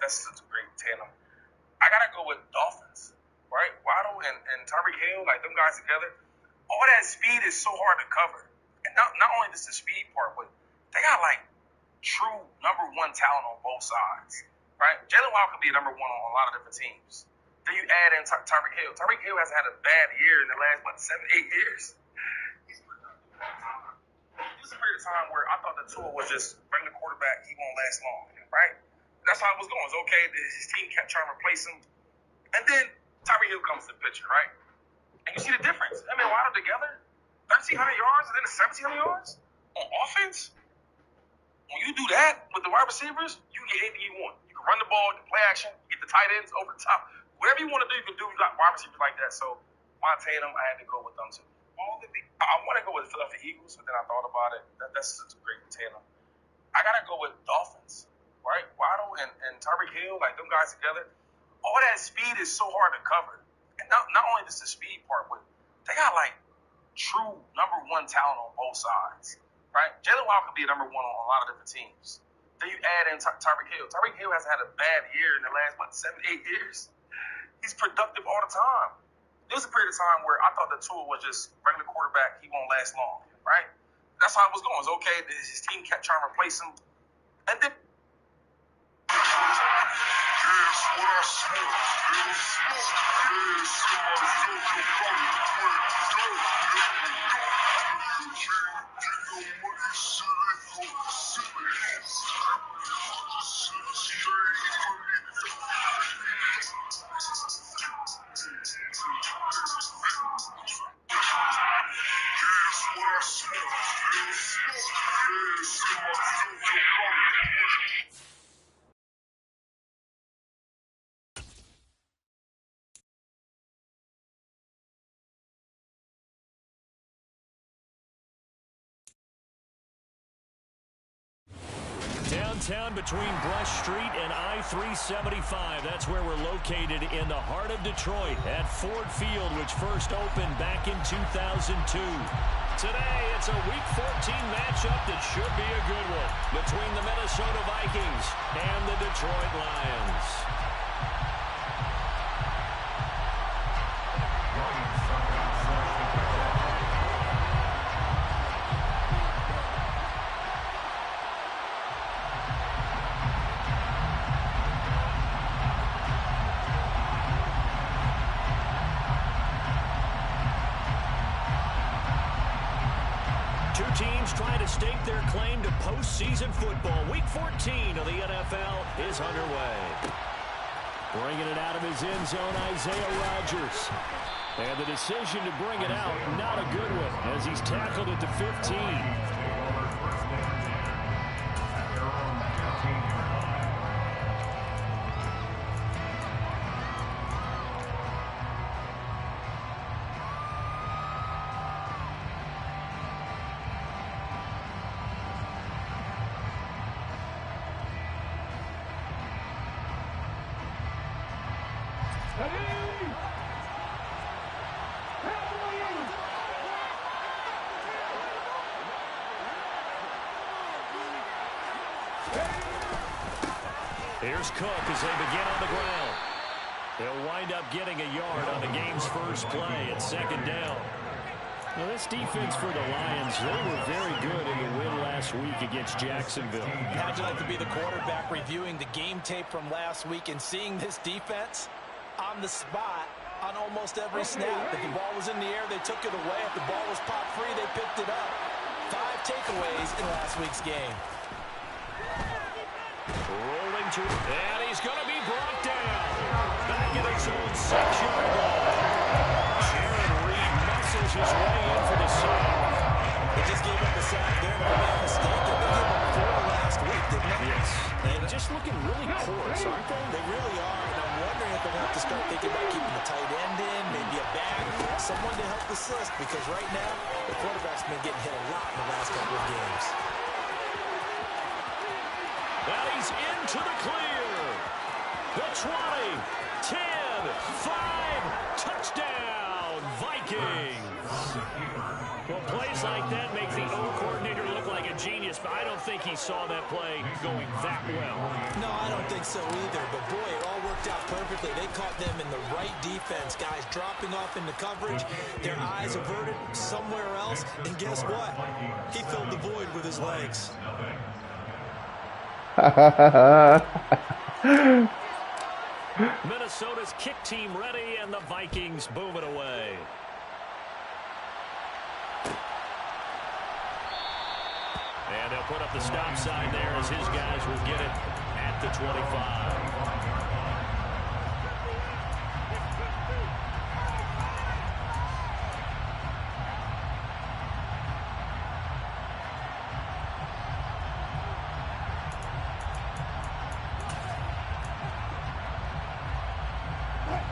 That's such a great tandem. I gotta go with Dolphins, right? Waddle and Tyreek Hill, like them guys together. All that speed is so hard to cover. And not only just the speed part, but they got like true number one talent on both sides, right? Jalen Waddle could be number one on a lot of different teams. Then you add in Tyreek Hill. Tyreek Hill has had a bad year in the last, 7-8 years. He's productive. There was a period of time where I thought the Tua was just regular quarterback. He won't last long, right? That's how it was going. It was okay. His team kept trying to replace him. And then Tyreek Hill comes to the picture, right? And you see the difference. Them and Waddle together, 1,300 yards and then 1,700 yards on offense. When you do that with the wide receivers, you can get anything you want. You can run the ball, you can play action, you get the tight ends over the top. Whatever you want to do, you can do. You got wide receivers like that. So, Montana, I had to go with them too. I want to go with Philadelphia Eagles, but then I thought about it. That's such a great tandem. I got to go with Dolphins, right? Waddle and Tyreek Hill, like them guys together. All that speed is so hard to cover. And not only just the speed part, but they got like true number one talent on both sides, right? Jalen Waddle could be number one on a lot of different teams. Then you add in Tyreek Hill. Tyreek Hill has had a bad year in the last, 7-8 years. He's productive all the time. There was a period of time where I thought the Tua was just regular quarterback. He won't last long, right? That's how it was going. It was okay. His team kept trying to replace him. And then downtown between Brush Street and I-375. That's where we're located in the heart of Detroit at Ford Field, which first opened back in 2002. Today, it's a Week 14 matchup that should be a good one between the Minnesota Vikings and the Detroit Lions. Two teams trying to stake their claim to postseason football. Week 14 of the NFL is underway. Bringing it out of his end zone, Isaiah Rodgers. And the decision to bring it out, not a good one, as he's tackled at the 15. Here's Cook as they begin on the ground. They'll wind up getting a yard on the game's first play at second down. Now, this defense for the Lions, they were very good in the win last week against Jacksonville. How'd you like to be the quarterback reviewing the game tape from last week and seeing this defense on the spot on almost every snap? If the ball was in the air, they took it away. If the ball was popped free, they picked it up. 5 takeaways in last week's game. Rolling to, and he's going to be brought down. Back in his own 6-yard line. Jared Reed muscles his way in for the sack. They just gave up a sack there, but made a mistake. They gave up 4 last week, didn't they? Yes. And just looking really porous, aren't they? They really are, and I'm wondering if they'll have to start thinking about keeping the tight end in, maybe a back, someone to help assist, because right now, the quarterback's been getting hit a lot in the last couple of games. And he's into the clear. The 20, 10, 5, touchdown. touchdown, Vikings. Well, plays like that make the O coordinator look like a genius, but I don't think he saw that play going that well. No, I don't think so either, but boy, it all worked out perfectly. They caught them in the right defense, guys dropping off into coverage, their eyes averted somewhere else, and guess what? He filled the void with his legs. Minnesota's kick team ready, and the Vikings boom it away. And they'll put up the stop sign there as his guys will get it at the 25.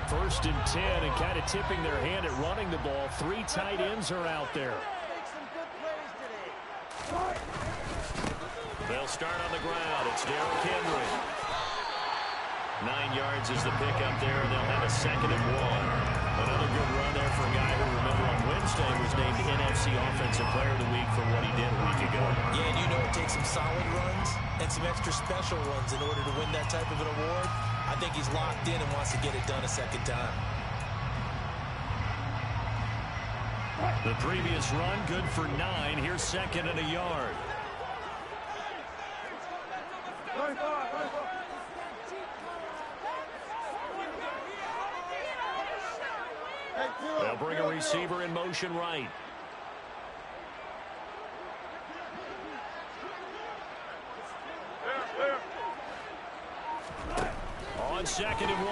First and 10, and kind of tipping their hand at running the ball. 3 tight ends are out there. They'll start on the ground. It's Derrick Henry. 9 yards is the pickup there, and they'll have a 2nd and 1. Another good run there for a guy who, remember, on Wednesday was named NFC Offensive Player of the Week for what he did a week ago. Yeah, and you know it takes some solid runs and some extra special runs in order to win that type of an award. I think he's locked in and wants to get it done a 2nd time. The previous run, good for 9. Here's 2nd and a yard. They'll bring a receiver in motion right. On 2nd and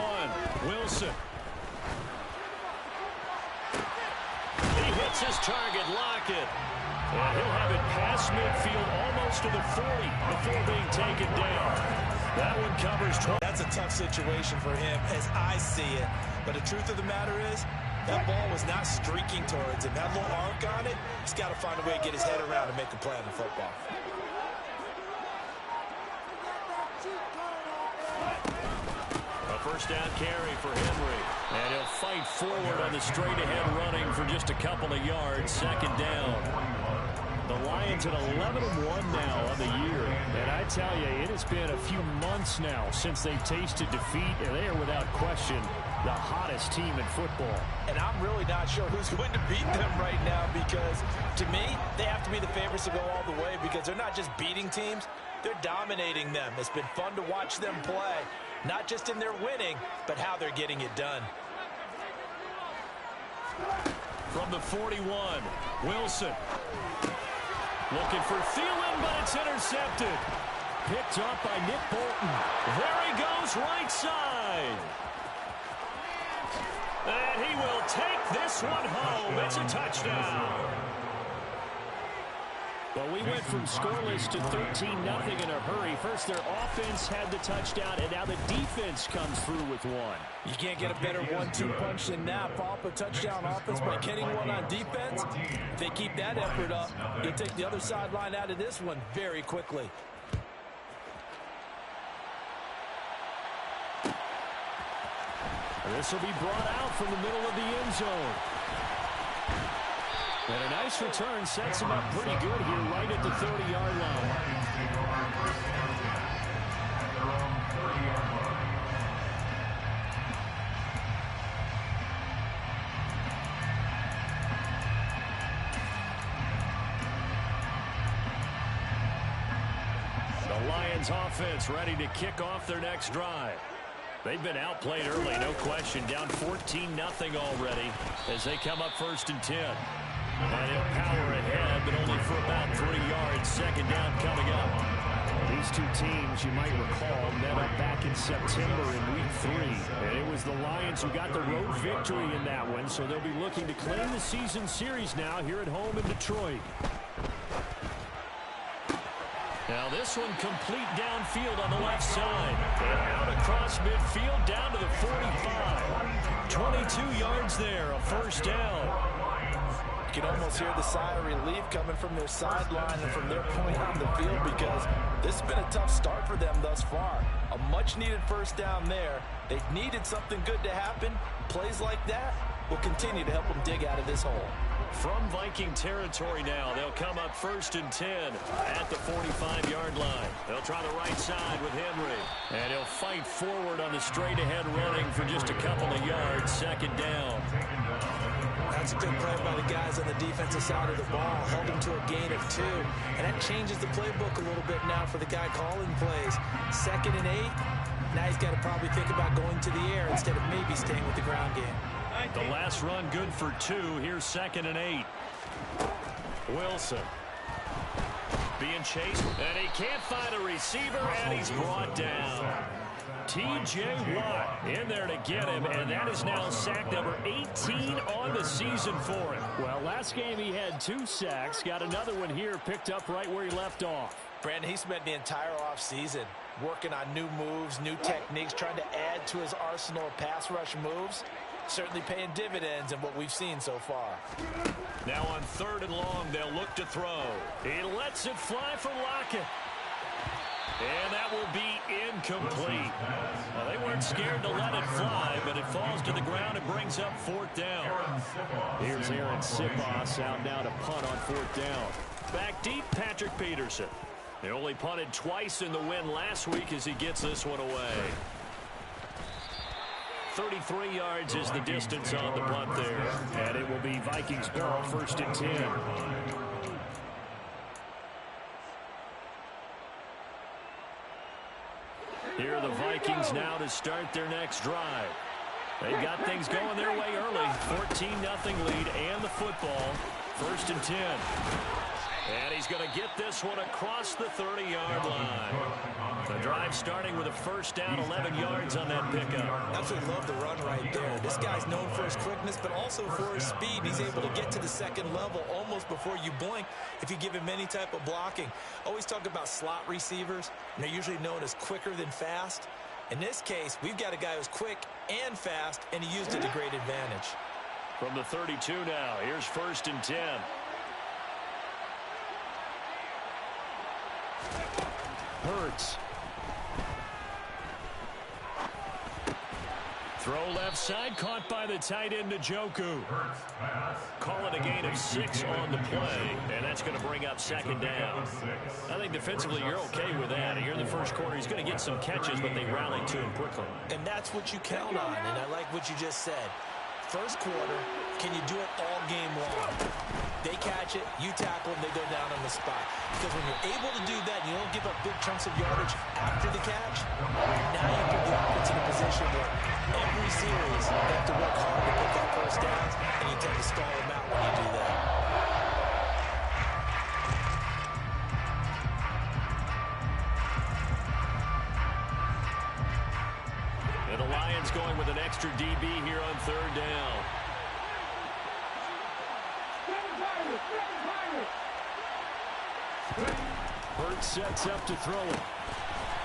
1, Wilson. He hits his target, Lockett. And he'll have it past midfield almost to the 40 before being taken down. That one covers 20. That's a tough situation for him as I see it. But the truth of the matter is, that ball was not streaking towards him. That little arc on it, he's got to find a way to get his head around and make a play on the football. A first down carry for Henry. And he'll fight forward on the straight-ahead running for just a couple of yards. 2nd down. The Lions at 11-1 now on the year. And I tell you, it has been a few months now since they've tasted defeat, and they are without question the hottest team in football. And I'm really not sure who's going to beat them right now because, to me, they have to be the favorites to go all the way because they're not just beating teams, they're dominating them. It's been fun to watch them play, not just in their winning, but how they're getting it done. From the 41, Wilson. Looking for Thielen, but it's intercepted. Picked up by Nick Bolton. There he goes, right side. And he will take this one home. It's a touchdown. Well, we went from scoreless to 13-0 in a hurry. First, their offense had the touchdown, and now the defense comes through with one. You can't get a better 1-2 punch than that. Follow up a touchdown offense by getting one on defense. If they keep that effort up, you'll take the other sideline out of this one very quickly. This will be brought out from the middle of the end zone. And a nice return sets him up pretty good here right at the 30-yard line. The Lions offense ready to kick off their next drive. They've been outplayed early, no question. Down 14-0 already as they come up 1st and 10. And he'll power ahead, but only for about 3 yards. 2nd down coming up. These two teams, you might recall, met up back in September in Week 3. And it was the Lions who got the road victory in that one, so they'll be looking to claim the season series now here at home in Detroit. Now this one complete downfield on the left side. And out across midfield down to the 45. 22 yards there, a 1st down. You can almost hear the sigh of relief coming from their sideline and from their point on the field because this has been a tough start for them thus far. A much-needed 1st down there. They've needed something good to happen. Plays like that will continue to help them dig out of this hole. From Viking territory now, they'll come up 1st and 10 at the 45-yard line. They'll try the right side with Henry. And he'll fight forward on the straight-ahead running for just a couple of yards, 2nd down. That's a good play by the guys on the defensive side of the ball. Held him to a gain of 2. And that changes the playbook a little bit now for the guy calling plays. 2nd and 8. Now he's got to probably think about going to the air instead of maybe staying with the ground game. The last run good for 2. Here's 2nd and 8. Wilson being chased, and he can't find a receiver, and he's brought down. T.J. Watt in there to get him, and that is now sack number 18 on the season for him. Well, last game he had 2 sacks. Got another one here, picked up right where he left off. Brandon, he spent the entire offseason working on new moves, new techniques, trying to add to his arsenal of pass rush moves. Certainly paying dividends in what we've seen so far. Now on 3rd and long, they'll look to throw. He lets it fly for Lockett. And that will be incomplete. Well, they weren't scared to let it fly, but it falls to the ground and brings up 4th down. Here's Aaron Sipos out now to punt on 4th down. Back deep, Patrick Peterson. They only punted twice in the win last week as he gets this one away. 33 yards is the distance on the punt there. And it will be Vikings ball, 1st and 10. Here are the Vikings now to start their next drive. They've got things going their way early. 14-0 lead and the football. 1st and 10. And he's going to get this one across the 30-yard line. The drive starting with a 1st down, 11 yards on that pickup. Absolutely love the run right there. This guy's known for his quickness, but also for his speed. He's able to get to the 2nd level almost before you blink if you give him any type of blocking. Always talk about slot receivers, and they're usually known as quicker than fast. In this case, we've got a guy who's quick and fast, and he used it to great advantage. From the 32 now, here's 1st and 10. Hurts. Throw left side, caught by the tight end, Njoku. Call it a gain of 6 on the play, and that's going to bring up 2nd down. I think defensively you're okay with that. Here in the 1st quarter, he's going to get some catches, but they rallied to him quickly. And that's what you count on, and I like what you just said. 1st quarter, can you do it all game long? They catch it, you tackle them, they go down on the spot. Because when you're able to do that, you don't give up big chunks of yardage after the catch, now you put the offense in a position where every series they have to work hard to pick up 1st downs, and you tend to stall them out when you do that. And the Lions going with an extra DB here on 3rd down. Hurts sets up to throw it.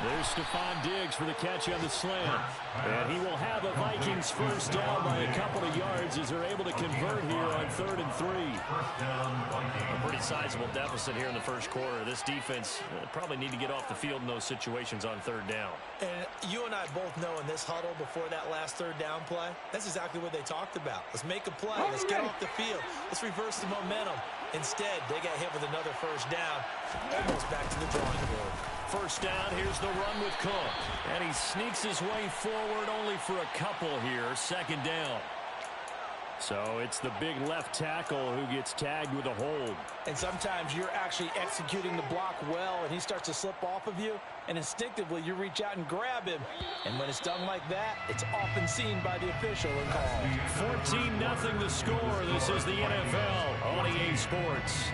There's Stephon Diggs for the catch on the slant. And he will have a Vikings 1st down by a couple of yards as they're able to convert here on 3rd and 3. A pretty sizable deficit here in the 1st quarter. This defense probably need to get off the field in those situations on 3rd down. And you and I both know in this huddle before that last 3rd down play, that's exactly what they talked about. Let's make a play. Let's get off the field. Let's reverse the momentum. Instead, they got hit with another 1st down. Almost back to the drawing board. 1st down, here's the run with Cook. And he sneaks his way forward only for a couple here. 2nd down. So it's the big left tackle who gets tagged with a hold. And sometimes you're actually executing the block well, and he starts to slip off of you, and instinctively you reach out and grab him. And when it's done like that, it's often seen by the official and called. 14-0 the score. This is the NFL on EA Sports.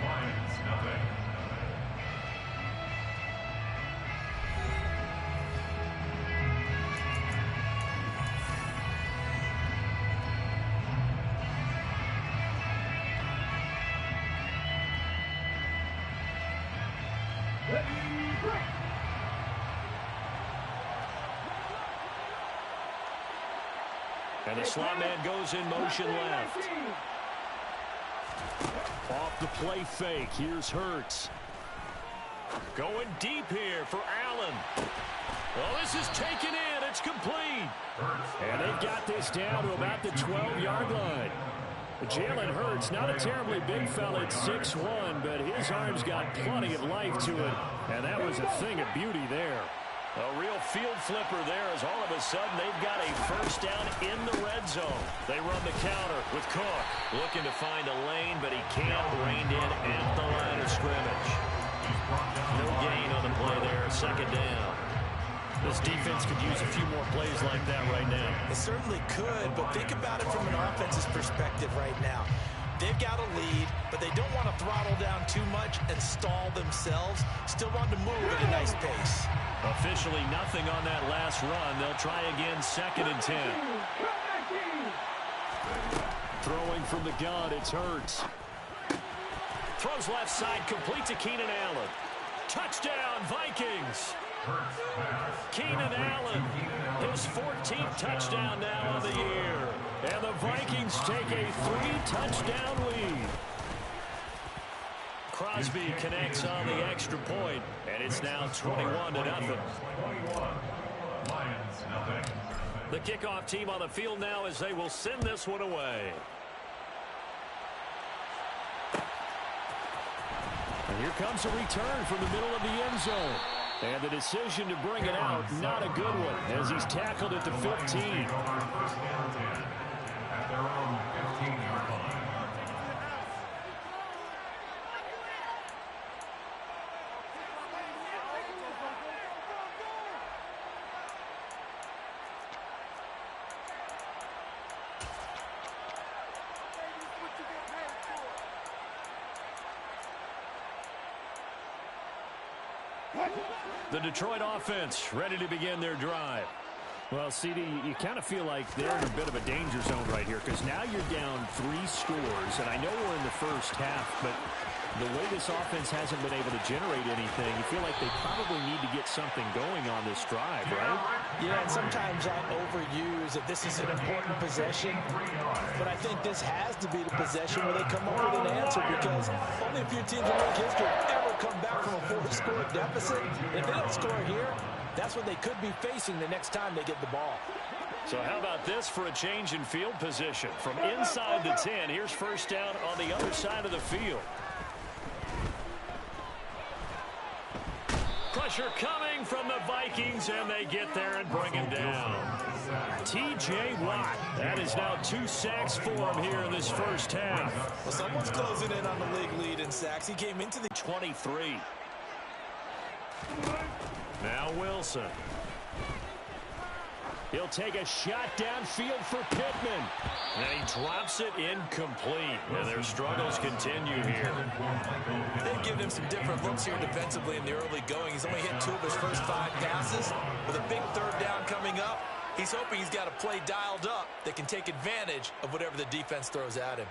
And the slot man goes in motion left. Off the play fake. Here's Hurts. Going deep here for Allen. Well, this is taken in. It's complete. And they've got this down to about the 12-yard line. Jalen Hurts, not a terribly big fella at 6'1", but his arm's got plenty of life to it. And that was a thing of beauty there. A real field flipper there as all of a sudden they've got a first down in the red zone. They run the counter with Cook. Looking to find a lane, but he can't. Reined in at the line of scrimmage. No gain on the play there. Second down. This defense could use a few more plays like that right now. It certainly could, but think about it from an offense's perspective right now. They've got a lead, but they don't want to throttle down too much and stall themselves. Still want to move at a nice pace. Officially nothing on that last run. They'll try again, 2nd and 10. Throwing from the gun, it's Hurts. Throws left side, complete to Keenan Allen. Touchdown, Vikings. Keenan Allen, his 14th touchdown now of the year. And the Vikings take a 3-touchdown lead. Crosby connects on the extra point, and it's now 21-0. The kickoff team on the field now as they will send this one away. And here comes a return from the middle of the end zone. And the decision to bring it out, not a good one, as he's tackled at the 15. The Detroit offense ready to begin their drive. Well, CD, you kind of feel like they're in a bit of a danger zone right here because now you're down 3 scores, and I know we're in the first half, but the way this offense hasn't been able to generate anything, you feel like they probably need to get something going on this drive, right? Yeah, and sometimes I overuse that this is an important possession, but I think this has to be the possession where they come up with an answer because only a few teams in league history have ever come back from a 4-score deficit. If they don't score here, that's what they could be facing the next time they get the ball. So how about this for a change in field position? From inside the 10, here's first down on the other side of the field. Pressure coming from the Vikings, and they get there and bring him down. T.J. Watt, that is now 2 sacks for him here in this first half. Well, someone's closing in on the league lead in sacks. He came into the 23. Now Wilson. He'll take a shot downfield for Pittman. And he drops it incomplete. And their struggles continue here. They've given him some different looks here defensively in the early going. He's only hit 2 of his first 5 passes. With a big third down coming up, he's hoping he's got a play dialed up that can take advantage of whatever the defense throws at him.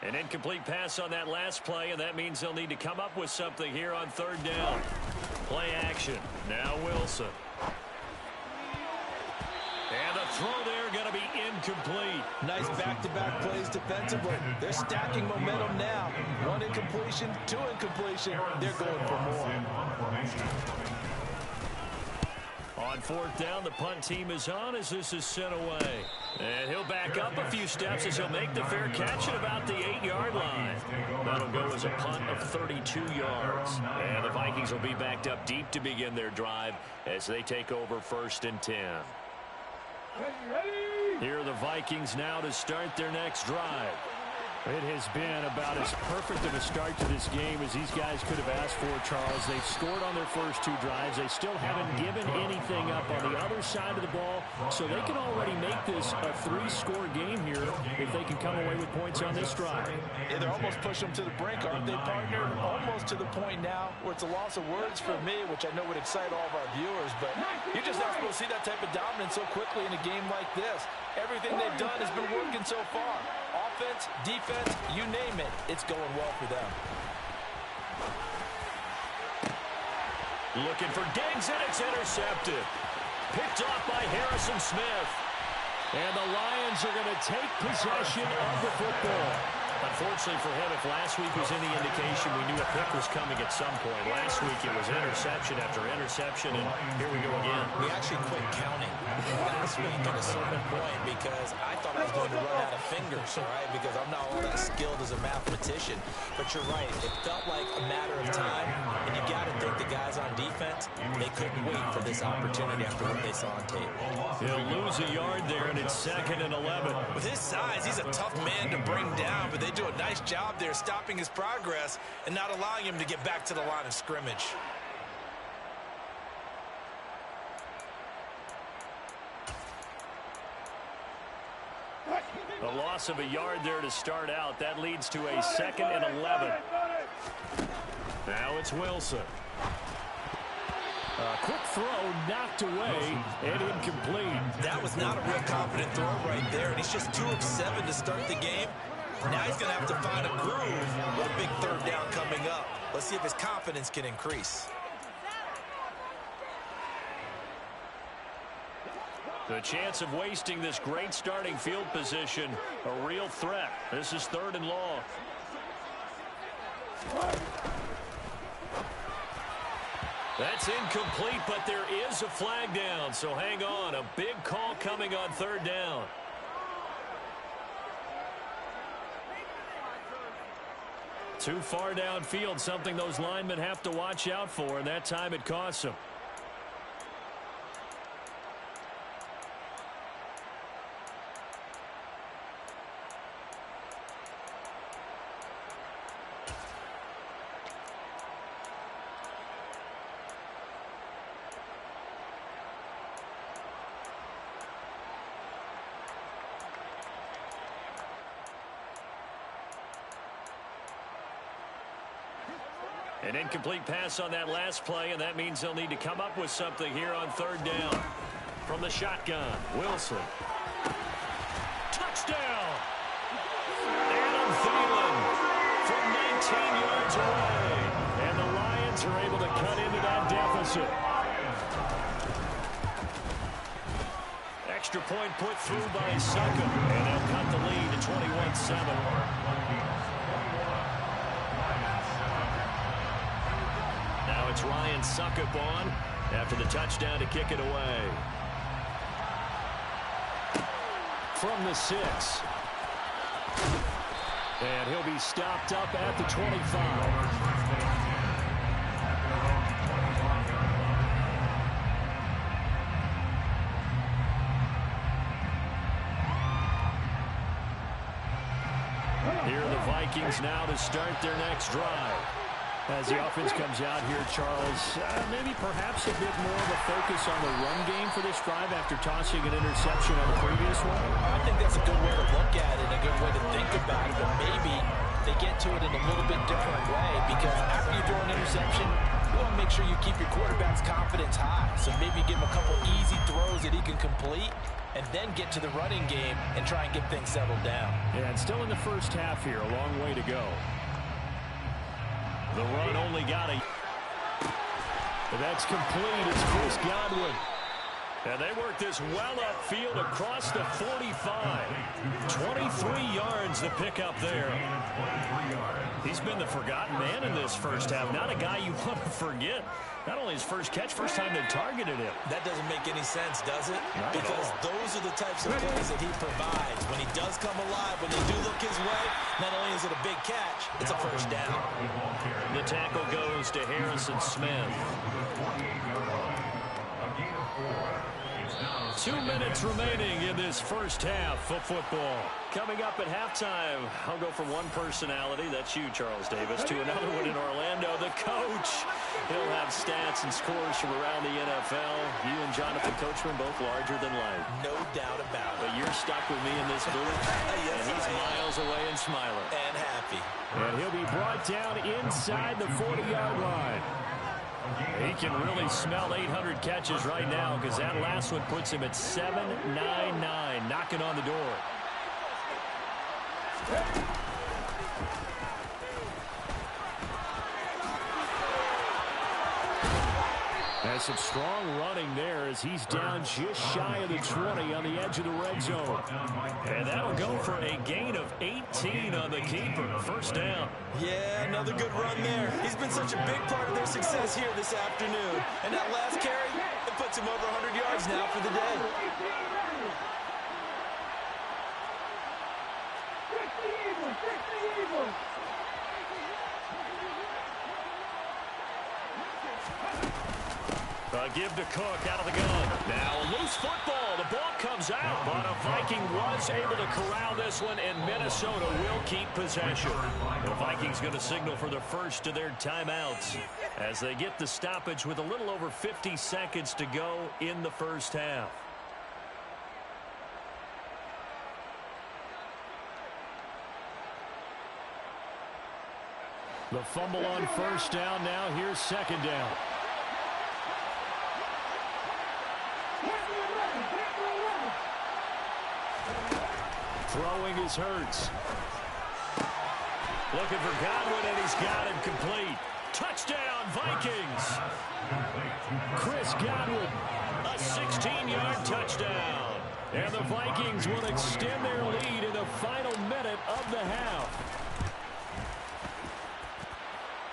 An incomplete pass on that last play, and that means they'll need to come up with something here on third down. Play action. Now Wilson. And the throw there going to be incomplete. Nice back-to-back plays defensively. They're stacking momentum now. 1 incompletion, 2 incompletion. They're going for more. On fourth down, the punt team is on as this is sent away. And he'll back up a few steps as he'll make the fair catch at about the 8-yard line. That'll go as a punt of 32 yards. And the Vikings will be backed up deep to begin their drive as they take over first and 10. Here are the Vikings now to start their next drive. It has been about as perfect of a start to this game as these guys could have asked for, Charles. They've scored on their first 2 drives. They still haven't given anything up on the other side of the ball, so they can already make this a 3-score game here if they can come away with points on this drive. Yeah, they're almost pushing them to the brink, aren't they, partner? Almost to the point now where it's a loss of words for me, which I know would excite all of our viewers, but you're just not supposed to see that type of dominance so quickly in a game like this. Everything they've done has been working so far. Offense, defense, you name it, it's going well for them. Looking for Diggs, and it's intercepted. Picked off by Harrison Smith. And the Lions are going to take possession of the football. Unfortunately for him, if last week was any indication, we knew a pick was coming at some point. Last week it was interception after interception, and here we go again. We actually quit counting last week at a certain point because I thought I was going to run out of fingers, right? Because I'm not all that skilled as a mathematician. But you're right. It felt like a matter of time, and you got to think the guys on defense, they couldn't wait for this opportunity after what they saw on tape. He'll lose a yard there, and it's 2nd and 11. With his size, he's a tough man to bring down, but they do a nice job there stopping his progress and not allowing him to get back to the line of scrimmage. A loss of a yard there to start out. That leads to a 2nd and 11. Now it's Wilson. A quick throw knocked away and incomplete. That was not a real confident throw right there, and he's just 2 of 7 to start the game. Now he's going to have to find a groove with a big 3rd down coming up. Let's see if his confidence can increase. The chance of wasting this great starting field position, a real threat. This is 3rd and long. That's incomplete, but there is a flag down, so hang on. A big call coming on 3rd down. Too far downfield, something those linemen have to watch out for, and that time it costs them. An incomplete pass on that last play, and that means they'll need to come up with something here on 3rd down. From the shotgun, Wilson. Touchdown! Adam Thielen from 19 yards away. And the Lions are able to cut into that deficit. Extra point put through by Suckup, and they'll cut the lead to 21-7. It's Ryan Suckup on after the touchdown to kick it away. From the 6. And he'll be stopped up at the 25. Here are the Vikings now to start their next drive. As the offense comes out here, Charles, maybe perhaps a bit more of a focus on the run game for this drive after tossing an interception on the previous one? I think that's a good way to look at it, a good way to think about it, but maybe they get to it in a little bit different way because after you throw an interception, you want to make sure you keep your quarterback's confidence high. So maybe give him a couple easy throws that he can complete and then get to the running game and try and get things settled down. Yeah, and still in the first half here, a long way to go. The run only got a... But that's complete. It's Chris Godwin. And they work this well upfield across the 45. 23 yards the pickup there. He's been the forgotten man in this first half. Not a guy you want to forget. Not only his first catch, first time they targeted him. That doesn't make any sense, does it? Not because those are the types of plays that he provides. When he does come alive, when they do look his way, not only is it a big catch, it's a first down. The tackle goes to Harrison Smith. 2 minutes remaining in this first half of football. Coming up at halftime, I'll go from one personality, that's you, Charles Davis, to another one in Orlando, the coach. He'll have stats and scores from around the NFL. You and Jonathan Coachman both larger than life. No doubt about it. But you're stuck with me in this booth, yes, and he's miles away and smiling. And happy. And he'll be brought down inside the 40-yard line. He can really smell 800 catches right now because that last one puts him at 799, knocking on the door. And some strong running there as he's down just shy of the 20 on the edge of the red zone. And that'll go for a gain of 18 on the keeper. First down. Yeah, another good run there. He's been such a big part of their success here this afternoon. And that last carry, it puts him over 100 yards now for the day. Give to Cook out of the gun. Now a loose football. The ball comes out, but a Viking was able to corral this one, and Minnesota will keep possession. The Vikings going to signal for the first of their timeouts as they get the stoppage with a little over 50 seconds to go in the first half. The fumble on first down. Now here's second down. Throwing is Hurts. Looking for Godwin, and he's got him complete. Touchdown, Vikings. Chris Godwin, a 16-yard touchdown. And the Vikings will extend their lead in the final minute of the half.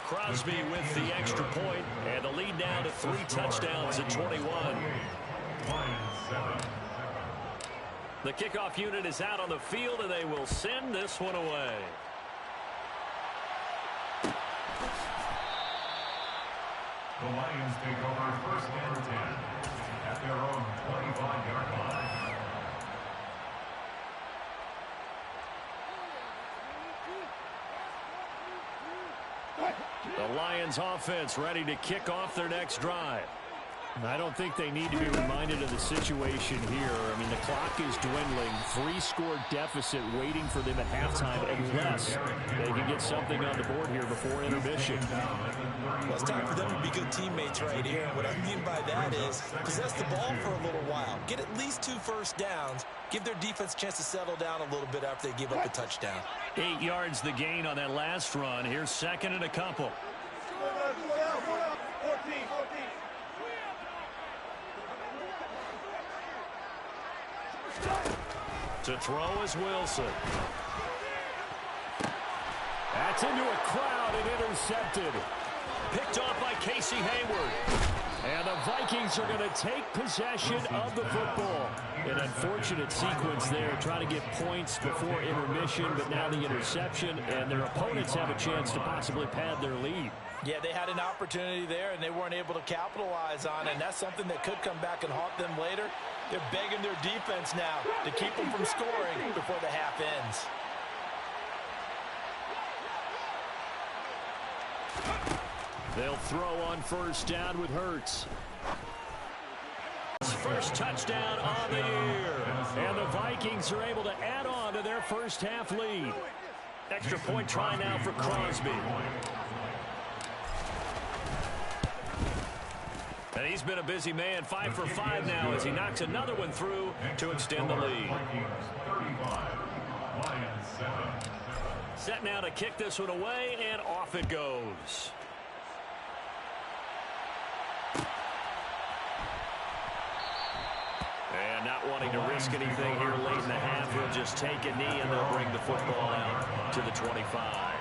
Crosby with the extra point, and the lead now to 3 touchdowns at 21. The kickoff unit is out on the field, and they will send this one away. The Lions take over first and 10 at their own 25-yard line. The Lions offense ready to kick off their next drive. I don't think they need to be reminded of the situation here. I mean, the clock is dwindling. 3-score deficit waiting for them at halftime unless they can get something on the board here before intermission. Well, it's time for them to be good teammates right here. What I mean by that is possess the ball for a little while. Get at least 2 first downs. Give their defense a chance to settle down a little bit after they give up a touchdown. 8 yards the gain on that last run. Here's second and a couple. 14. To throw is Wilson. That's into a crowd and intercepted. Picked off by Casey Hayward. And the Vikings are going to take possession of the football. An unfortunate sequence there, trying to get points before intermission, but now the interception, and their opponents have a chance to possibly pad their lead. Yeah, they had an opportunity there, and they weren't able to capitalize on it, and that's something that could come back and haunt them later. They're begging their defense now to keep them from scoring before the half ends. They'll throw on first down with Hurts. First touchdown on the year. And the Vikings are able to add on to their first half lead. Extra point try now for Crosby. And he's been a busy man, 5 for 5 now as he knocks another one through to extend the lead. Set now to kick this one away, and off it goes. And not wanting to risk anything here late in the half, he'll just take a knee and they'll bring the football out to the 25.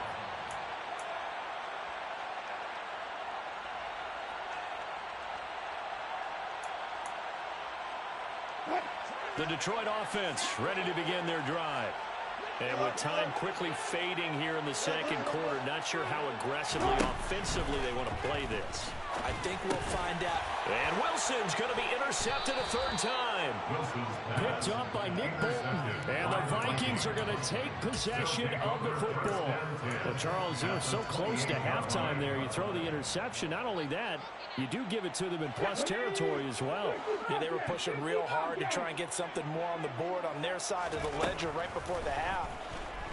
The Detroit offense ready to begin their drive. And with time quickly fading here in the second quarter, not sure how aggressively, offensively they want to play this. I think we'll find out. And Wilson's going to be intercepted a third time. Picked up by Nick Bolton. And the Vikings are going to take possession of the football. Well, Charles, you know, so close to halftime there. You throw the interception. Not only that, you do give it to them in plus territory as well. Yeah, they were pushing real hard to try and get something more on the board on their side of the ledger right before the half.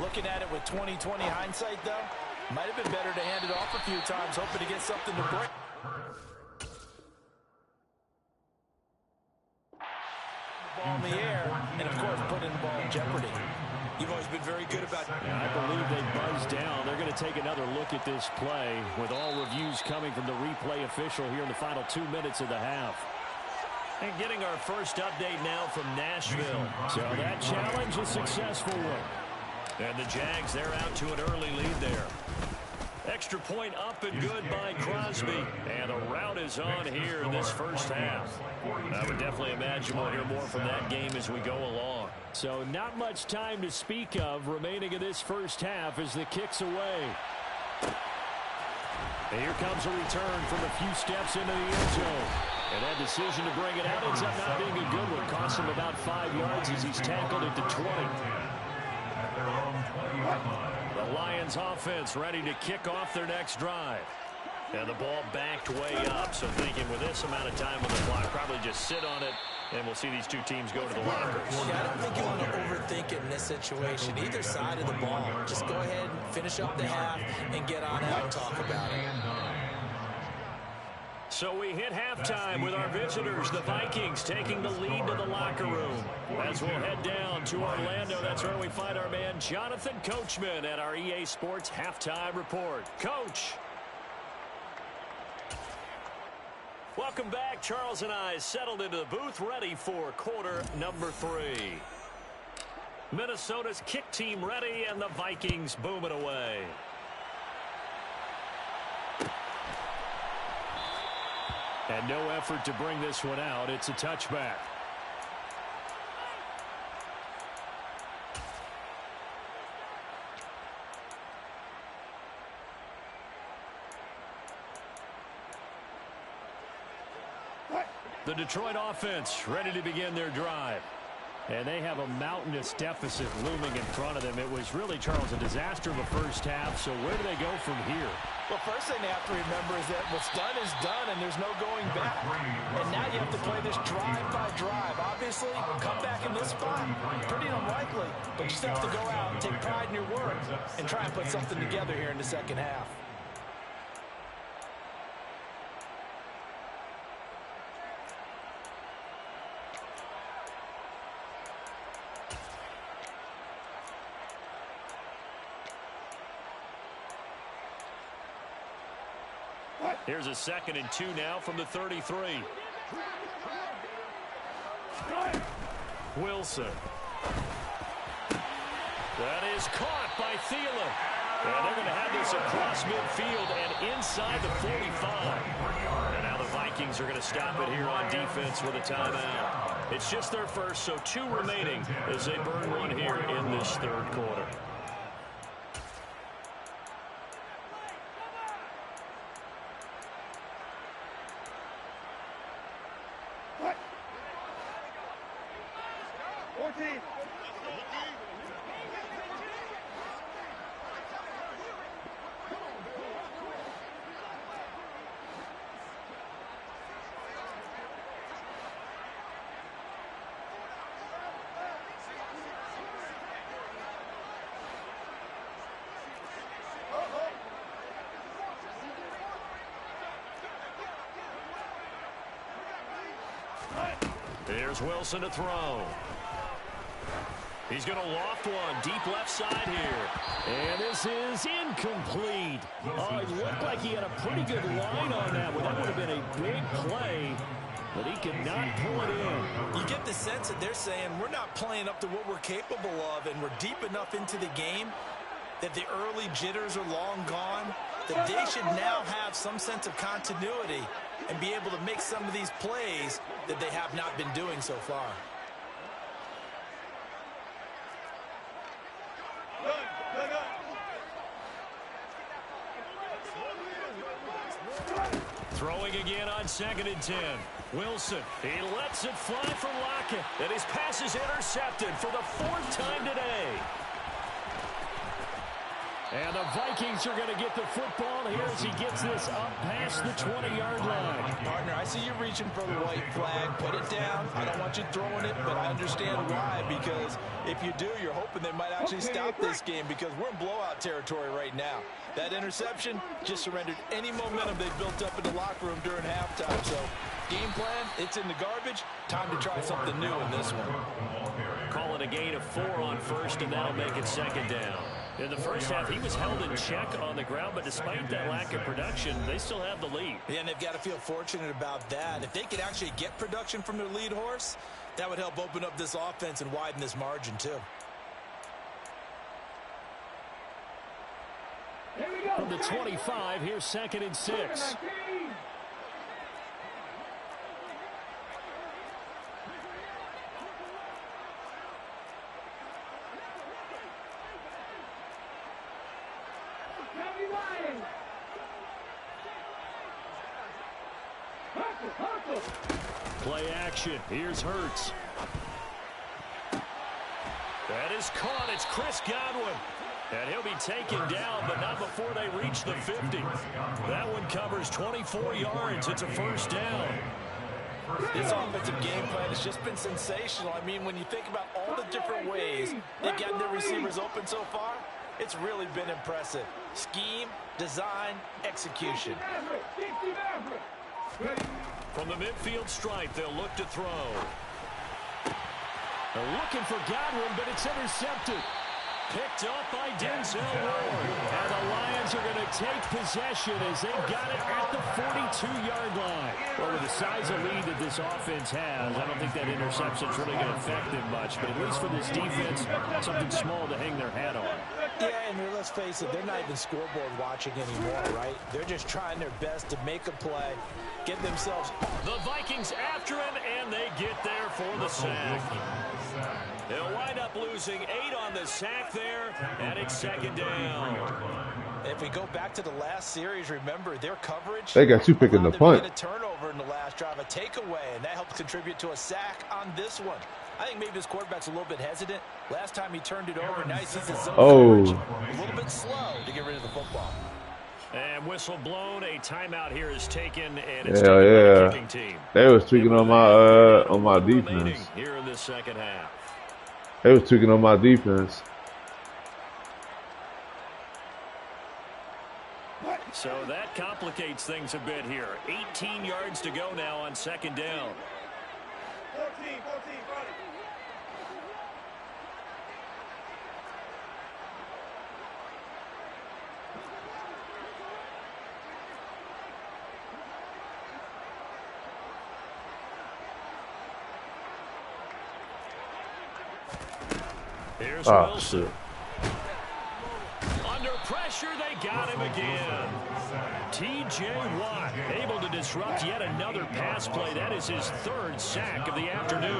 Looking at it with 20/20 hindsight, though, might have been better to hand it off a few times, hoping to get something to break. The ball in the air, and of course, putting the ball in jeopardy. You've always been very good about it. Yeah, I believe they buzzed down. They're going to to take another look at this play with all reviews coming from the replay official here in the final 2 minutes of the half. And getting our first update now from Nashville. So that challenge a successful one. And the Jags, they're out to an early lead there. Extra point up and good by Crosby. And the rout is on here in this first half. I would definitely imagine we'll hear more from that game as we go along. So not much time to speak of remaining in this first half as the kick's away. And here comes a return from a few steps into the end zone. And that decision to bring it out ends up not being a good one. Costs him about 5 yards as he's tackled at the 20. The Lions offense ready to kick off their next drive. And the ball backed way up. So thinking with this amount of time on the clock, probably just sit on it. And we'll see these two teams go to the lockers. Yeah, I don't think you want to overthink it in this situation. Either side of the ball. Just go ahead and finish up the half and get on out and talk about it. So we hit halftime with our visitors, the Vikings, taking the lead to the locker room. As we'll head down to Orlando, that's where we find our man Jonathan Coachman at our EA Sports Halftime Report. Coach. Welcome back. Charles and I settled into the booth, ready for quarter number 3. Minnesota's kick team ready, and the Vikings booming away. And no effort to bring this one out. It's a touchback. The Detroit offense ready to begin their drive. And they have a mountainous deficit looming in front of them. It was really, Charles, a disaster of a first half. So where do they go from here? Well, first thing they have to remember is that what's done is done, and there's no going back. And now you have to play this drive by drive. Obviously, come back in this spot, pretty unlikely. But you just have to go out and take pride in your work and try and put something together here in the second half. Here's a 2nd and 2 now from the 33. Wilson. That is caught by Thielen. And they're going to have this across midfield and inside the 45. And now the Vikings are going to stop it here on defense with a timeout. It's just their first, so 2 remaining as they burn one here in this third quarter. Here's Wilson to throw. He's going to loft one deep left side here. And this is incomplete. Oh, it looked like he had a pretty good line on that one. That would have been a big play, but he could not pull it in. You get the sense that they're saying we're not playing up to what we're capable of, and we're deep enough into the game that the early jitters are long gone, that they should now have some sense of continuity and be able to make some of these plays that they have not been doing so far. Throwing again on 2nd and 10. Wilson, he lets it fly for Lockett, and his pass is intercepted for the 4th time today. And the Vikings are going to get the football here as he gets this up past the 20-yard line. Partner, I see you reaching for the white flag. Put it down. I don't want you throwing it, but I understand why, because if you do, you're hoping they might actually stop this game, because we're in blowout territory right now. That interception just surrendered any momentum they built up in the locker room during halftime. So, game plan, it's in the garbage. Time to try something new in this one. Call it a gain of 4 on first, and that'll make it 2nd down. In the first half, he was held in check on the ground, but despite that lack of production, they still have the lead. Yeah, and they've got to feel fortunate about that. If they could actually get production from their lead horse, that would help open up this offense and widen this margin, too. From the 25, here's 2nd and 6. Play action. Here's Hurts. That is caught. It's Chris Godwin. And he'll be taken down, but not before they reach the 50. That one covers 24 yards. It's a first down. This offensive game plan has just been sensational. I mean, when you think about all the different ways they've gotten their receivers open so far, it's really been impressive. Scheme, design, execution. From the midfield stripe, they'll look to throw. They're looking for Godwin, but it's intercepted. Picked up by Denzel Ward. And the Lions are going to take possession as they've got it at the 42-yard line. Well, with the size of lead that this offense has, I don't think that interception's really going to affect them much. But at least for this defense, something small to hang their hat on. Yeah, and let's face it, they're not even scoreboard watching anymore, right? They're just trying their best to make a play, get themselves. The Vikings after him, and they get there for the sack. They'll wind up losing 8 on the sack there, and it's 2nd down. If we go back to the last series, remember their coverage. They got you picking the punt. A turnover in the last drive, a takeaway, and that helped contribute to a sack on this one. I think maybe this quarterback's a little bit hesitant. Last time he turned it over, now he sees the zone coverage. A little bit slow to get rid of the football. And whistle blown. A timeout here is taken, and Yeah, it's taken by the kicking team. They was tweaking on my defense. Here in the second half. They was tweaking on my defense. So that complicates things a bit here. 18 yards to go now on 2nd down. 14, Here's Oh, Wilson. shit. Under pressure, they got him again. T.J. Watt able to disrupt yet another pass play. That is his 3rd sack of the afternoon.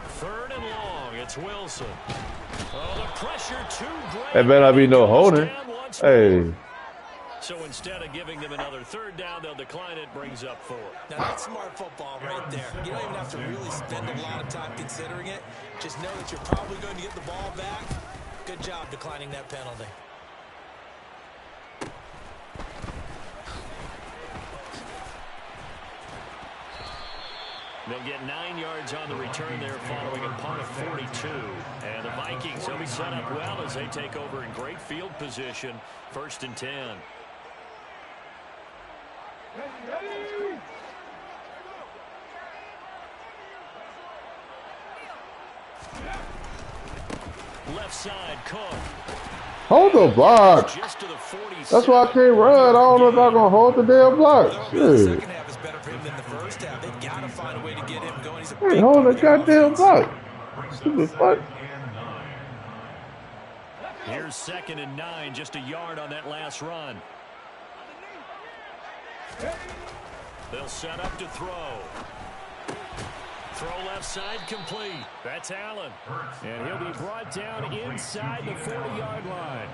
Third and long. It's Wilson. Oh, the pressure too great. There better not be no holding. Hey. So instead of giving them another 3rd down, they'll decline it, brings up 4. Now, that's smart football right there. You don't even have to really spend a lot of time considering it. Just know that you're probably going to get the ball back. Good job declining that penalty. They'll get 9 yards on the return there following a punt of 42. And the Vikings will be set up well as they take over in great field position. 1st and 10. Left side, Cook. Hold the block. Just to the 47. That's why I can't run. I don't know if I'm going to hold the damn block. The Shit. second half is better for him than the first half. They've got to find a way to get him going. He's a Hey, big hold the part of their goddamn offense. block. Stupid fuck. Here's 2nd and 9, just a yard on that last run. They'll set up to throw. Throw left side complete. That's Allen. And he'll be brought down inside the 40-yard line.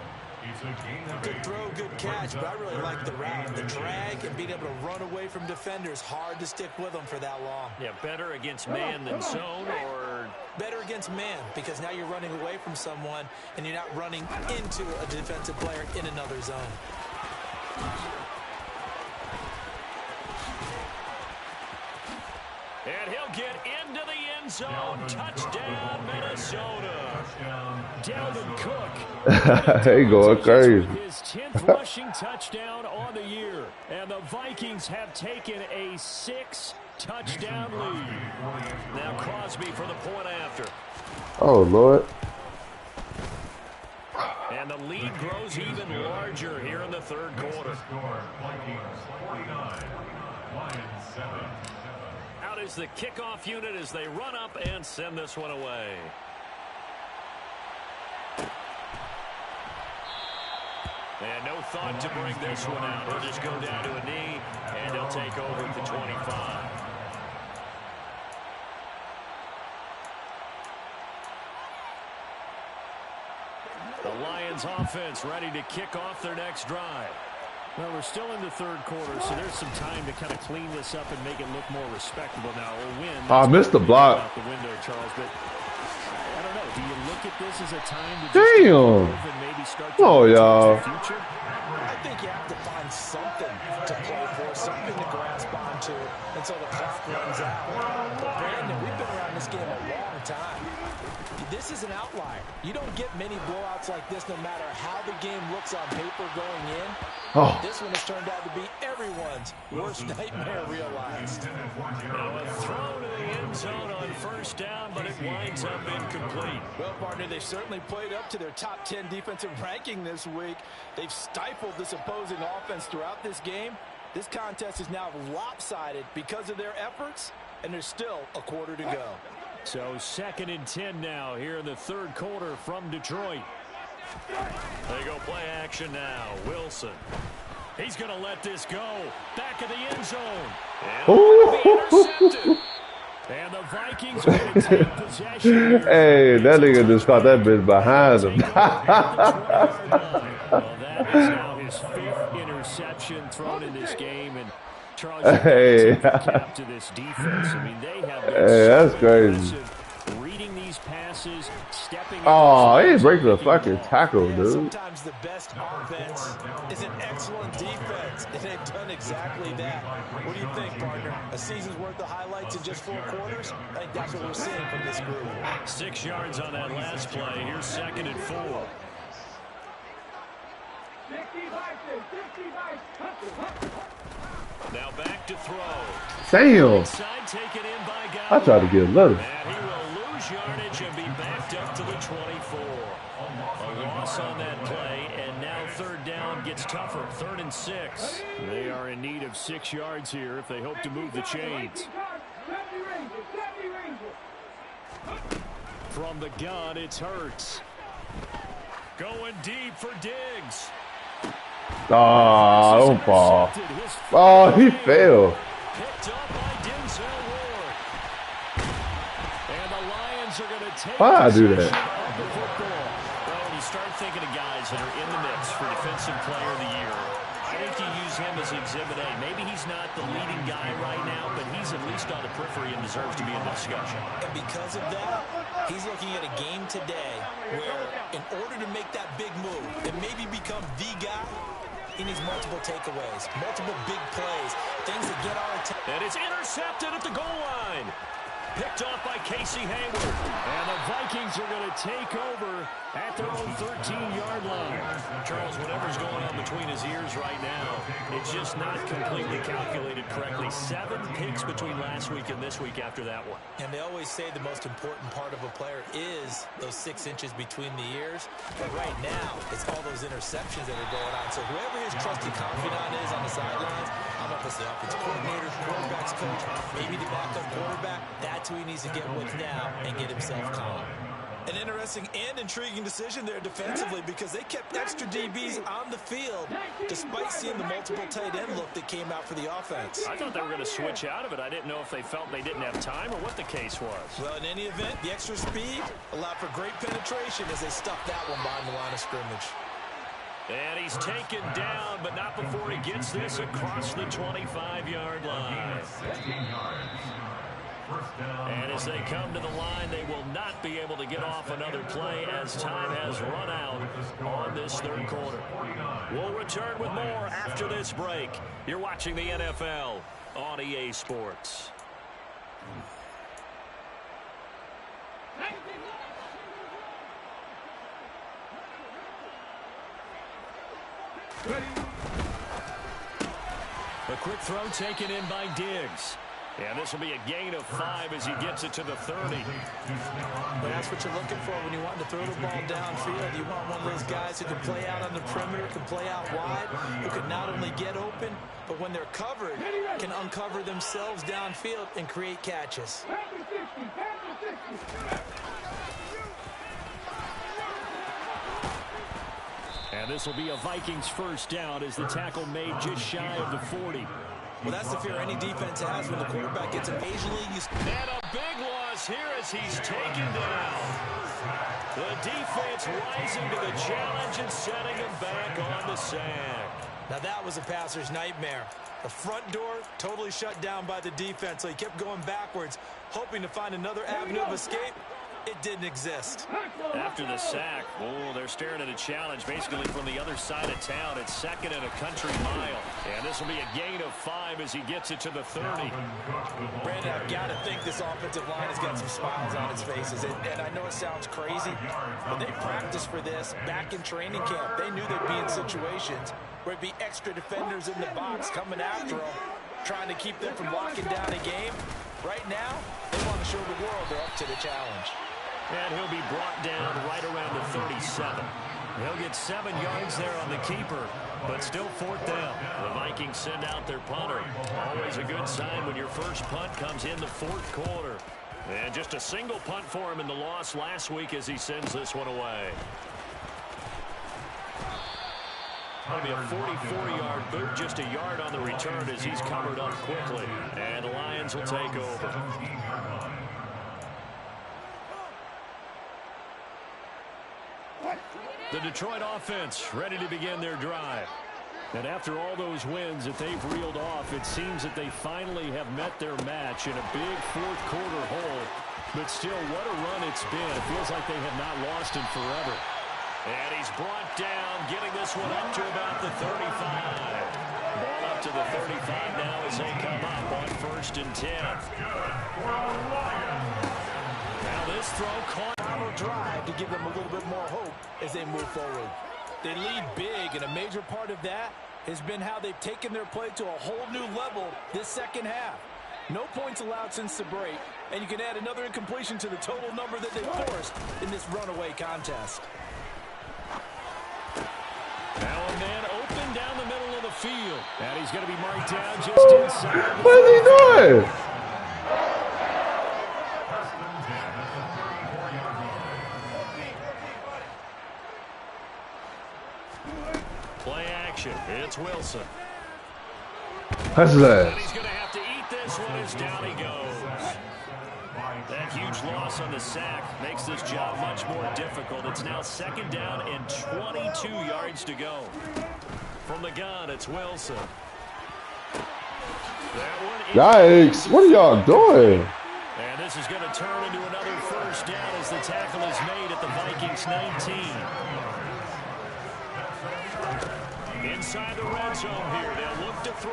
Good throw, good catch, but I really like the route. The drag and being able to run away from defenders. Hard to stick with them for that long. Yeah, better against man than zone, or better against man, because now you're running away from someone and you're not running into a defensive player in another zone. And he'll get into the end zone. Touchdown, Minnesota. Dalvin Cook. He going crazy. His 10th rushing touchdown on the year. And the Vikings have taken a 6 touchdown lead. Now Crosby for the point after. Oh, Lord. And the lead grows even larger here in the third quarter. Out is the kickoff unit as they run up and send this one away. And no thought to bring this one out. He'll just go down to a knee, and he'll take over at the 25. The Lions offense ready to kick off their next drive. Well, we're still in the third quarter, so there's some time to kind of clean this up and make it look more respectable now. A win. I missed the block. Out the window, Charles, but I don't know. Do you look at this as a time to Damn. just and maybe start to Oh, y'all. future? I think you have to find something to play for, something to grasp onto until the clock runs out. But Brandon, we've been around this game a long time. This is an outlier. You don't get many blowouts like this no matter how the game looks on paper going in. Oh. This one has turned out to be everyone's worst nightmare realized. Now a throw to the end zone on first down, but it winds up incomplete. Well, partner, they've certainly played up to their top 10 defensive ranking this week. They've stifled this opposing offense throughout this game. This contest is now lopsided because of their efforts, and there's still a quarter to go. So 2nd and 10 now here in the third quarter from Detroit. They go play action now. Wilson. He's going to let this go. Back of the end zone. And intercepted. And the Vikings are going to take possession. Hey, that nigga just caught that bitch behind him. Well, that is now his 5th interception thrown in this game. And Charles, hey, cap to this defense. I mean, they have been that's crazy. Reading these passes, stepping. Oh, he breaks the fucking tackle, dude. Sometimes the best offense is an excellent defense, and they've done exactly that. What do you think, partner? A season's worth of highlights in just 4 quarters? I think that's what we're seeing from this group. 6 yards on that last play. Here's 2nd and 4. Now back to throw. Damn. Side taken in by I tried to get a little. And he will lose yardage and be backed up to the 24. A loss on that play, and now 3rd down gets tougher. 3rd and 6. They are in need of 6 yards here if they hope to move the chains. From the gun, it's Hurts. Going deep for Diggs. Oh, don't fall. Oh, he fell. Picked up by Denzel Ward. And the Lions are going to take Why I do that? of the football. Well, when you start thinking of guys that are in the mix for Defensive Player of the Year, I think you use him as Exhibit A. Maybe he's not the leading guy right now, but he's at least on the periphery and deserves to be in the discussion. And because of that, he's looking at a game today where in order to make that big move and maybe become the guy, he needs multiple takeaways, multiple big plays, things that get our attention. And it's intercepted at the goal line. Picked off by Casey Hayward. And the Vikings are going to take over at their own 13-yard line. Charles, whatever's going on between his ears right now, it's just not completely calculated correctly. 7 picks between last week and this week after that one. And they always say the most important part of a player is those 6 inches between the ears. But right now, it's all those interceptions that are going on. So whoever his trusted confidant is on the sidelines, I don't know if it's the offensive coordinator, quarterback's coach, maybe the backup quarterback, that's who he needs to get with now and get himself calm. An interesting and intriguing decision there defensively because they kept extra DBs on the field despite seeing the multiple tight end look that came out for the offense. I thought they were going to switch out of it. I didn't know if they felt they didn't have time or what the case was. Well, in any event, the extra speed allowed for great penetration as they stuffed that one behind the line of scrimmage. And he's taken down, but not before he gets this across the 25-yard line. And as they come to the line, they will not be able to get off another play as time has run out on this third quarter. We'll return with more after this break. You're watching the NFL on EA Sports. A quick throw taken in by Diggs. And this will be a gain of 5 as he gets it to the 30. But that's what you're looking for when you want to throw the ball downfield. You want one of those guys who can play out on the perimeter, can play out wide, who can not only get open, but when they're covered, can uncover themselves downfield and create catches. And this will be a Vikings first down as the tackle made just shy of the 40. Well, that's the fear any defense has when the quarterback gets occasionally used. And a big loss here as he's taken down. The defense rising to the challenge and setting him back on the sack. Now that was a passer's nightmare. The front door totally shut down by the defense, so he kept going backwards, hoping to find another avenue of escape. It didn't exist. After the sack, oh, they're staring at a challenge basically from the other side of town. It's 2nd and a country mile. And this will be a gain of 5 as he gets it to the 30. Brandon, I've got to think this offensive line has got some smiles on its faces. And I know it sounds crazy, but they practiced for this back in training camp. They knew they'd be in situations where it'd be extra defenders in the box coming after them, trying to keep them from locking down a game. Right now, they want to show the world they're up to the challenge. And he'll be brought down right around the 37. He'll get 7 yards there on the keeper, but still 4th down. The Vikings send out their punter. Always a good sign when your first punt comes in the 4th quarter. And just a single punt for him in the loss last week as he sends this one away. That'll be a 44-yard boot, just a yard on the return as he's covered up quickly. And the Lions will take over. The Detroit offense ready to begin their drive. And after all those wins that they've reeled off, it seems that they finally have met their match in a big 4th quarter hole. But still, what a run it's been. It feels like they have not lost in forever. And he's brought down, getting this one up to about the 35. Ball up to the 35 now as they come up on 1st and 10. Now this throw caught. Drive to give them a little bit more hope as they move forward. They lead big, and a major part of that has been how they've taken their play to a whole new level this second half. No points allowed since the break, and you can add another incompletion to the total number that they forced in this runaway contest. Now a man open down the middle of the field, and he's going to be marked down just inside. What is he doing? Play action. It's Wilson. That's And that. he's going to have to eat this one as down he goes. That huge loss on the sack makes this job much more difficult. It's now 2nd down and 22 yards to go. From the gun, it's Wilson. Yikes. What are y'all doing? And this is going to turn into another first down as the tackle is made at the Vikings 19. Inside the red zone here, they'll look to throw.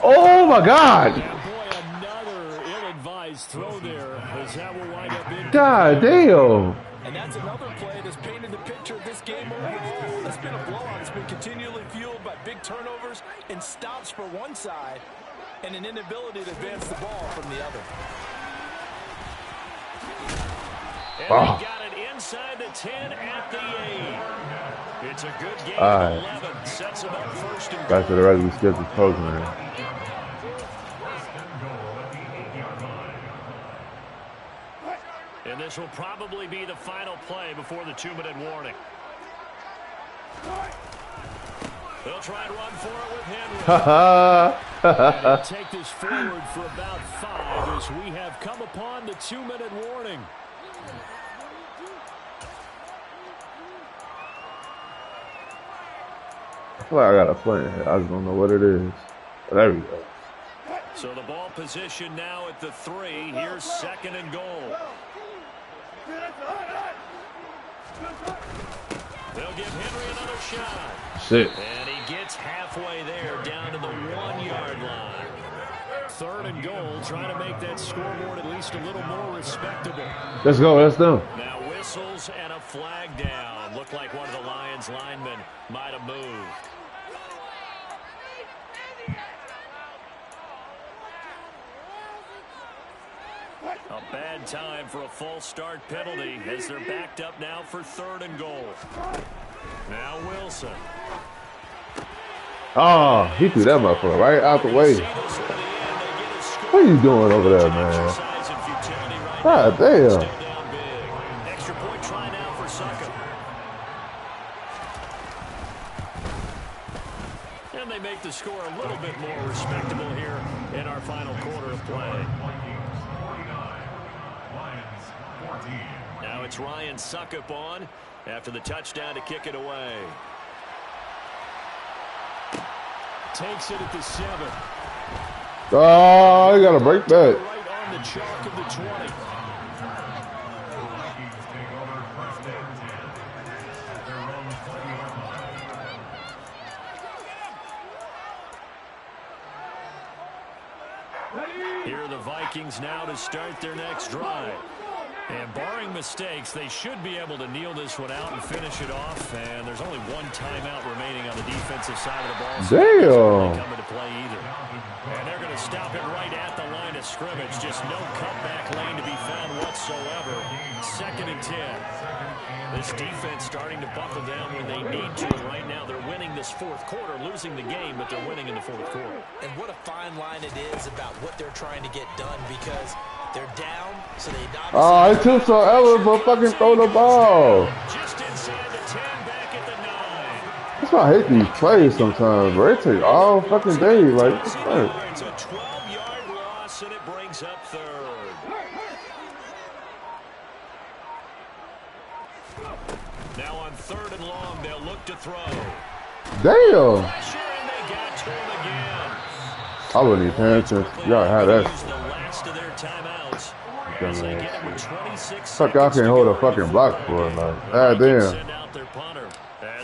Oh, my God. And boy, another ill-advised throw there as that will wind up in. God damn. And that's another play that's painted the picture of this game overall. It's been a blowout. It's been continually fueled by big turnovers and stops for one side and an inability to advance the ball from the other. And he got it inside the 10 at the 8. It's a good game. 11 sets him up 1st and Back to the regularly scheduled program. And this will probably be the final play before the 2-minute warning. They'll try and run for it with Henry. And they'll take this forward for about 5 as we have come upon the 2-minute warning. I feel like I got a plan here. I just don't know what it is. There we go. So the ball position now at the 3. Here's 2nd and goal. They'll give Henry another shot. Shit. And he gets halfway there, down to the 1-yard line. 3rd and goal, trying to make that scoreboard at least a little more respectable. Let's go. Let's go. Now whistles and a flag down. Looked like one of the Lions linemen might have moved. A bad time for a false start penalty as they're backed up now for 3rd and goal. Now Wilson. Oh, he threw that motherfucker right out the way. What are you doing over there, man? God damn. Extra point try now for Suckup. And they make the score a little bit more respectable here in our final quarter of play. Now it's Ryan Suckup on after the touchdown to kick it away. Takes it at the 7. Oh, you gotta break that. Right on the chalk of the 20. Here are the Vikings now to start their next drive. And barring mistakes, they should be able to kneel this one out and finish it off. And there's only one timeout remaining on the defensive side of the ball. So damn. Come into play either. And they're going to stop it right at the line of scrimmage. Just no cutback lane to be found whatsoever. 2nd and 10. This defense starting to buckle down when they need to. And right now they're winning this 4th quarter, losing the game, but they're winning in the 4th quarter. And what a fine line it is about what they're trying to get done, because they're down, so they Oh, it took forever for fucking throw the ball. Just inside the 10, back at the 9. That's why I hate these plays sometimes, bro. It take all fucking day. Like, what's that? It's a 12-yard loss, and it brings up 3rd. Now on 3rd and long, they'll look to throw. Damn. Pressure, and they got to him again. I wouldn't even pay attention. Y'all had that. Use the last of their timeouts. As they get it with 26 Fuck, y'all can't hold a fucking block for it. Like, goddamn.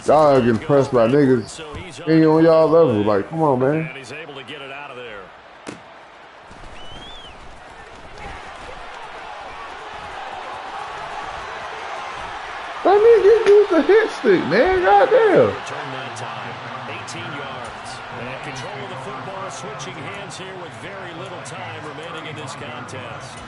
Y'all getting pressed by niggas ain't on y'all level. Like, come on, man. And he's able to get it out of there. That nigga used the hit stick, man. Goddamn. Return that time. 18 yards. And control of the football switching hands here with very little time remaining in this contest.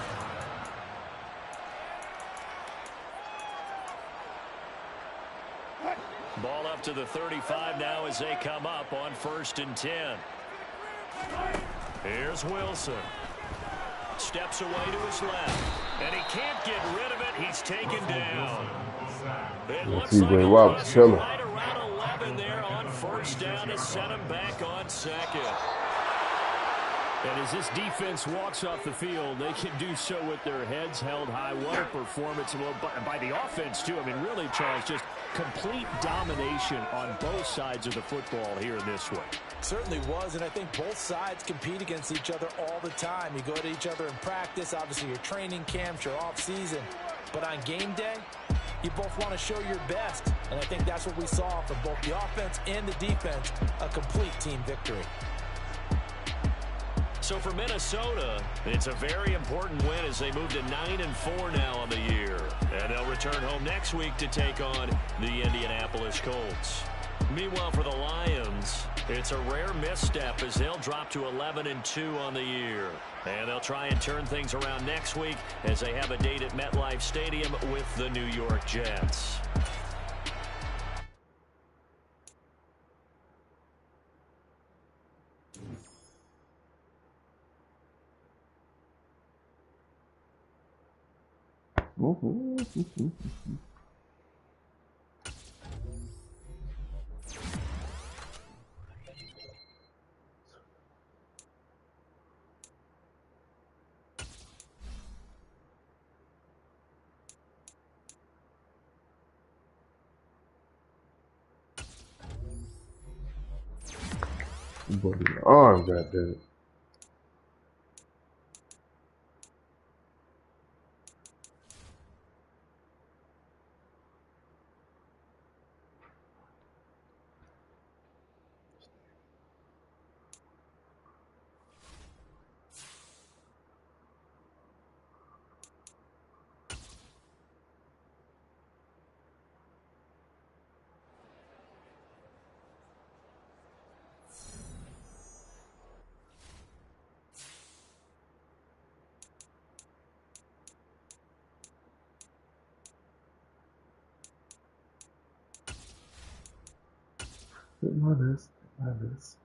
Ball up to the 35 now as they come up on 1st and 10. Here's Wilson. Steps away to his left. And he can't get rid of it. He's taken down. It looks like it was right around 11 there on 1st down to set him back on 2nd. And as this defense walks off the field, they can do so with their heads held high. What a performance by the offense, too. I mean, really, Charles, just complete domination on both sides of the football here in this one. Certainly was, and I think both sides compete against each other all the time. You go to each other in practice, obviously your training camps, your off-season. But on game day, you both want to show your best. And I think that's what we saw from both the offense and the defense, a complete team victory. So for Minnesota, it's a very important win as they move to 9-4 now on the year. And they'll return home next week to take on the Indianapolis Colts. Meanwhile, for the Lions, it's a rare misstep as they'll drop to 11-2 on the year. And they'll try and turn things around next week as they have a date at MetLife Stadium with the New York Jets. But the arm, goddamn it. Hit my list. My list.